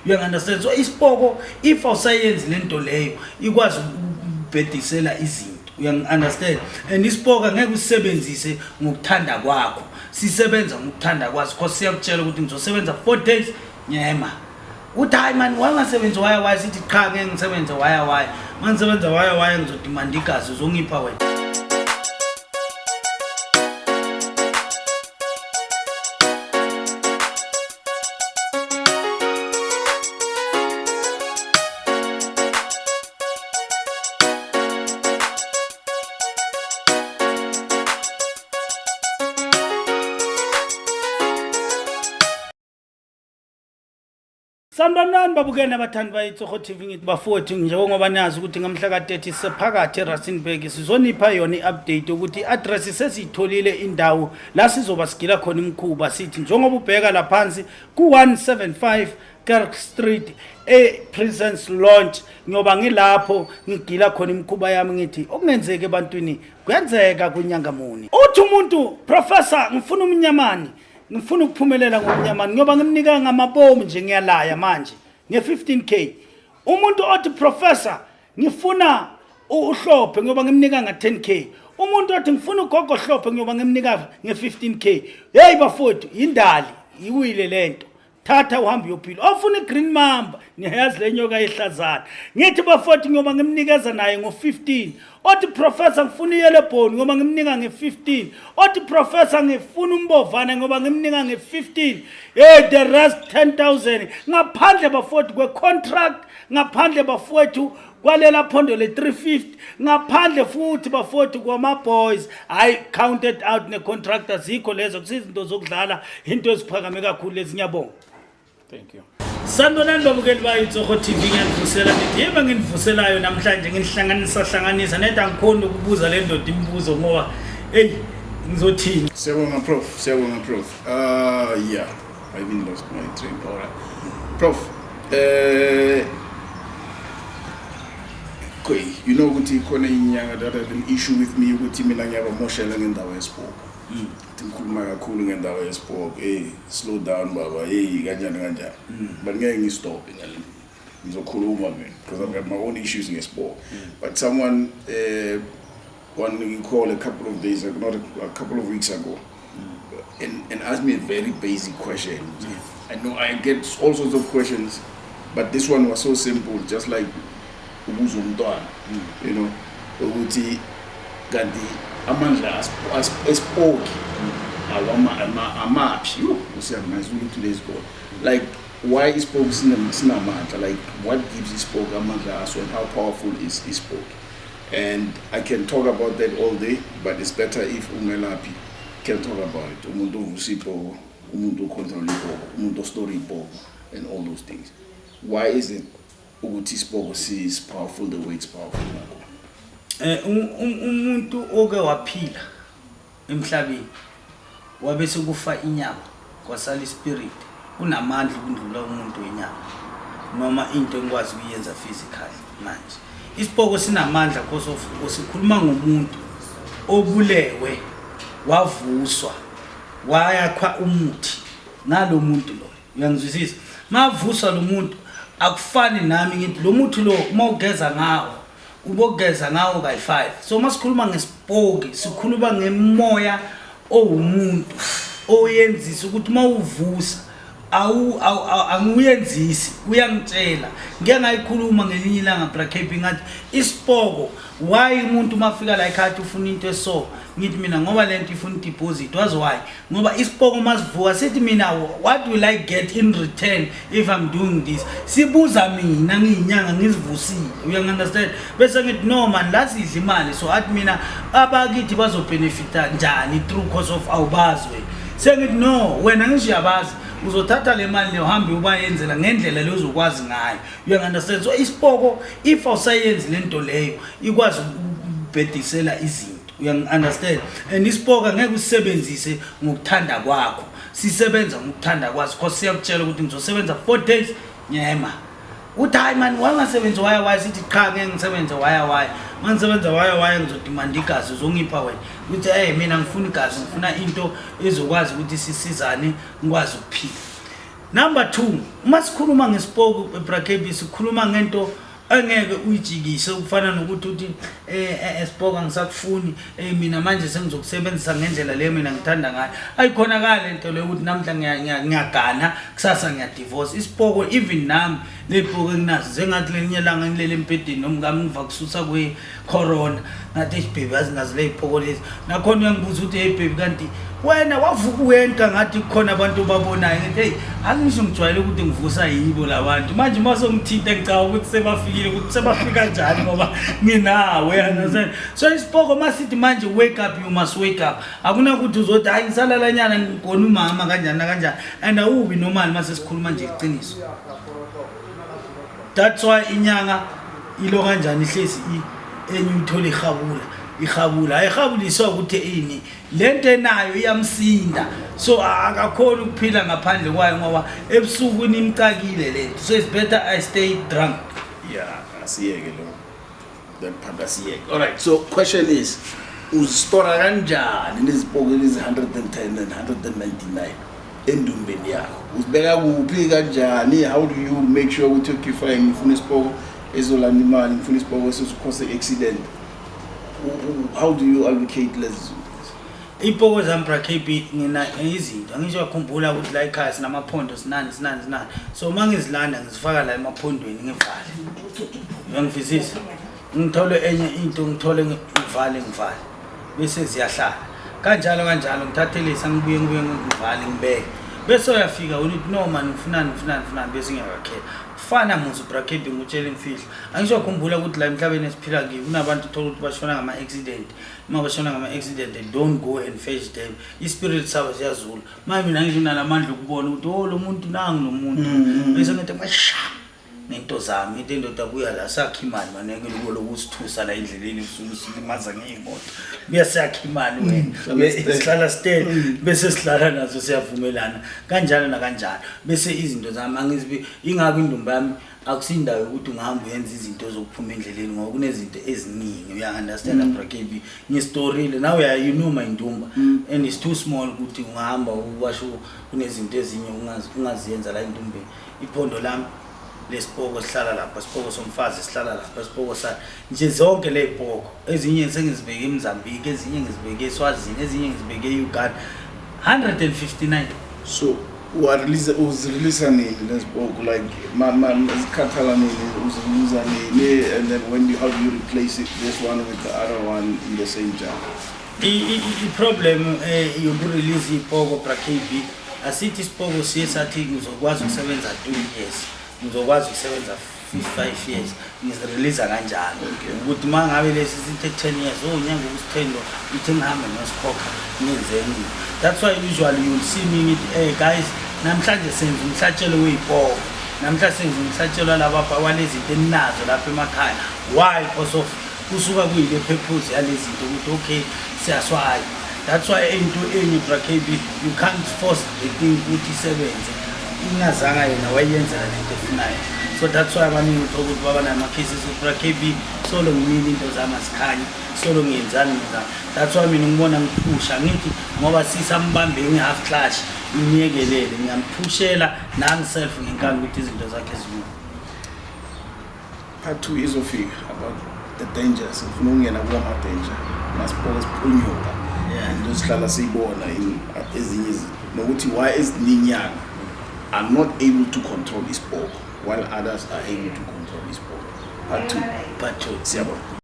You understand? So ispoke if awusayenzi lento leyo ikwazi ukubhedisela izinto. You understand? And ispoke angeke usebenzise ngokuthanda kwakho. Sisebenza ngokuthanda kwazi because siyakutshela ukuthi ngizosebenza 4 days nyema. Uthi hayi man wangasebenza why sithi qha ngeke ngisebenze why mangisebenza why ngizodimanda igazi uzongipha wena. Sanibonani babukene abathandi bayitsoho TV ngithi bafowethu njengoba nazi ukuthi ngamhla ka30 sephakathi eRustenburg sizonipha yona iupdate ukuthi iaddress sesitholile indawo la sizoba sigila khona imkhuba sithi njengoba ubheka la phansi ku175 Kirk Street Presence Launch ngiyoba ngilapho ngigila khona imkhuba yami ngithi okungenzeke ebantwini kuyenzeka kunyangamuni uthi umuntu professor ngifuna umnyamani ngifuna ukuphumelela ngomnyamani ngoba ngimnika ngamabomu nje ngiyalaya manje nge15k umuntu othi professor ngifuna uhlophe ngoba ngimnika nga10k umuntu othi ngifuna ugogo hlophe ngoba ngimnika nge15k hey bafowethu indali iwile lento thatha uhambe uyophila ofuna igreen mamba niyazi lenyoka ehlazana ngithi bafowethu ngoba ngimnikeza naye ngo15 othi professor ngifuna iyelebhoni ngoba ngimnika nge15 othi professor ngifuna umbovana ngoba ngimnika nge15 hey the rest 10,000 ngaphandle bafowethu kwecontract ngaphandle bafowethu kwalela phondo le350 ngaphandle futhi bafowethu kwama boys I counted out necontractors zikho lezo kusizinto zokudlala into eziphakame kakhulu lezinyabonga. Thank you. Sanibonani babukeli bayitsoho TV ngiyakuvusela ngithi yeba nginivuselayo namhlanje nginihlanganisa neda ngikhona ukubuza le ndoda imibuzo ngoba hey ngizothini. Siyabonga Prof. Yeah, I even lost my train. All right. Prof, you know ukuthi khona inyanga that had an issue with me ukuthi mina ngiyabamoshela ngendawo Espoki. Ngikhuluma kakhulu ngendawo Espoki. Hey, slow down baba. Hey, kanjani. But ngeke ngistop ngale. Ngizokhuluma mina because I've got my own issues in Espoki. But someone one call a couple of days ago, not a couple of weeks ago, and asked me a very basic question. I know I get all sorts of questions, but this one was so simple, just like you know, ukuthi kanti Amandla Espoki amaphi usiyangazulu today's god, like why Espoki sinamandla, like what gives Espoki amandla aso and how powerful is Espoki. And I can talk about that all day, but it's better if Umelapi can talk about it. Umuntu uvusipo, umuntu control umuntu story and all those things. Why is it ukuthi Espoki is powerful the way it's powerful? Umuntu oke waphila emhlabeni wabese kufa inyama kwasala ispirit unamandla ukundlula umuntu wenyama noma into engikwazi ukuyenza physically manje. Espoki sinamandla because of sikhuluma ngomuntu obulewe wavuswa wayakha umuthi nalo muntu lo uyangizwisisa mavuswa lo muntu akufani nami ngithi lo muntu lo mawugeza ngawo ubogeza ngawo by5 so masikhuluma ngeSpoki sikhuluma ngemoya owumuntu oyenzisa ukuthi mawuvusa anguyenzisi uyangitshela ngeke ngayikhuluma ngelinye ilanga brakepi ngathi Espoki why umuntu mafika la ekhaya ufuna into eso ngithi mina ngoba lento ifuna deposit was why ngoba Espoki masivuka sithi mina what will I get in return if I'm doing this sibuza mina ngiyinyanga ngizivusile you understand bese ngithi no man lasidla imali so athi mina abakithi bazobenefita njani through cause of awubazwe sengithi no wena ngishiyabazi uzothatha le mali uhambe ubayenzela ngendlela leyo uzokwazi ngayo you understand. So Espoki if awusayenzi lento leyo ikwazi ukubhedisela izinto you understand. And Espoki angeke usebenzise ngokuthanda kwakho sisebenza ngokuthanda kwazi because siyakutshela ukuthi ngizosebenza 4 days nyema uthi hayi man wangasebenza why sithi qha ngeke ngisebenze why mangisebenza why ngizodimanda igazi uzongipha wena uthi mina ngifuna igazi ngifuna into ezokwazi ukuthi sisizane ngikwazi ukuphila. Number 2, masikhuluma ngespoke bracket sikhuluma ngento angeke uyijikise ukufana nokuthi uthi espoke angisakufuni mina manje sengizokusebenzisa ngendlela leyo mina ngithanda ngayo ayikhonakala into leyo ukuthi namhla ngiyagana kusasa ngiyadivorce ispoke even nami lepoke nginazo zengathi lelinye langa ngilele empedeni nomngami ngiva kususa kwe corona ngathi baby azingazi lezipoke lezi nakhona uyangibuza ukuthi hey baby kanti wena wavuka uwenta ngathi kukhona abantu babonayo ngithi hey angisho ngijwayele ukuthi ngivusa yibo labantu manje masongithinta ngicaba ukuthi sebafikile ukuthi sebafika kanjani ngoba nginawe understand so ispoke masithi manje wake up you must wake up akuna ukuthi uzothi hayi ngisalala nyana ngigona umama kanjani kanjani and awubi normal mase sikhuluma nje iqiniso that's why inyanga ilo kanjani ihlezi enyuthole ihabula ayihabuliswa ukuthi ini lento enayo iyamsinda so akakhona ukuphila ngaphandle kwayo ngoba ebusuku nimcakile lento so it's better I stay drunk. Asiyeke lo that part asiyeke. All right, so question is uzistora kanjani lezipoke lezi 110 and 199 endumbeni yakho uzibeka kuphi kanjani how do you make sure ukuthi ukifine ngifuna isipoke ezolanda imali ngifuna isipoke esizokhosa accident how do you allocate lezi ipoke zambra KB ngina izinto ngisho yakhumbula ukuthi la ekhaya sinamaphondo sinani so mangizilanda ngizifaka la emaphondweni ngivale uyangifisisa ngithole enye into ngithole ngivale bese ziyahlala kanjalo ngithathelisa ngibuye ngivale ngibeke bese uyafika uthi no man ufunani bese ngiyakakhetha fana musu bracket ngutshela imfihlo angisho yakhumbula ukuthi la emhlabeni esiphila kiyo kunabantu thola ukuthi bashona ngama accident mabashona ngama accident they don't go and fetch them ispirit sabo siyazula manje mina ngisho nalamandla ukubona ukuthi lo muntu nangu lo muntu bese ngithi masha nento zami into endoda kuya la sakhe imali maneke lokusithusa la endleleni usulimaza ngeimoto buyasakha imali wena sihlala stay bese sihlala nazo siyavumelana kanjalo bese izinto zami angizibi ingakho indumba yami akusindayo ukuthi ungahamba uyenza izinto zokuphuma endleleni ngoba kunezinto eziningi uya understand bracket ngistorile now you know my ndumba and it's too small ukuthi ungahamba ukwasho kunezinto ezinye ungaziyenza la endumbeni iphondo lami lesipoko sihlala lapha isipoko somfazi sihlala lapha isipoko sa nje zonke lezipoko ezinye sengizibeke eMozambique ezinye ngizibeke eSwazini ezinye ngizibeke eUganda 159 so uzirelease nini lesipoko like izikhathala nini uzirelease nini and then how do you replace this one with the other one in the same jar problem yokurelease ipoko bracket asithi isipoko siyesathi ngizokwazi ukusebenza 2 years ngizokwazi ukusebenza 5 years ngizirelease kanjalo ukuthi mangabe lesi sithi 10 years nyanga ukusithendo ithi ngihambe ngosikhokha ngenzeni that's why usually you'll see me with guys namhlanje senze umhlatshelo weyipoko namhlanje senze umhlatshelo labapha walezinto enazo lapha emakhaya why because of kusuka kuyile purpose yalezi zinto ukuthi okay siyaswaya that's why into enye bracket you can't force the thing ukuthi isebenze ingazanga yena wayenza lento efunayo so that's why abaningi ukuthi baba nama cases bracket solo ngimini into zamasikhanya solo ngiyenzani that's why mina ngibona ngiphusha ngithi ngoba sisambambe ngehalf clash ngiyekelele ngiyamphushela nami self nginkani ukuthi izinto zakhe zibu part 2 izofika about the dangers ufuna ungena kuma danger masipoke siphunyuka into sihlala siyibona ezinye izinto nokuthi why ezininyana are not able to control ispoke while others are able to control ispoke part 2 siyabona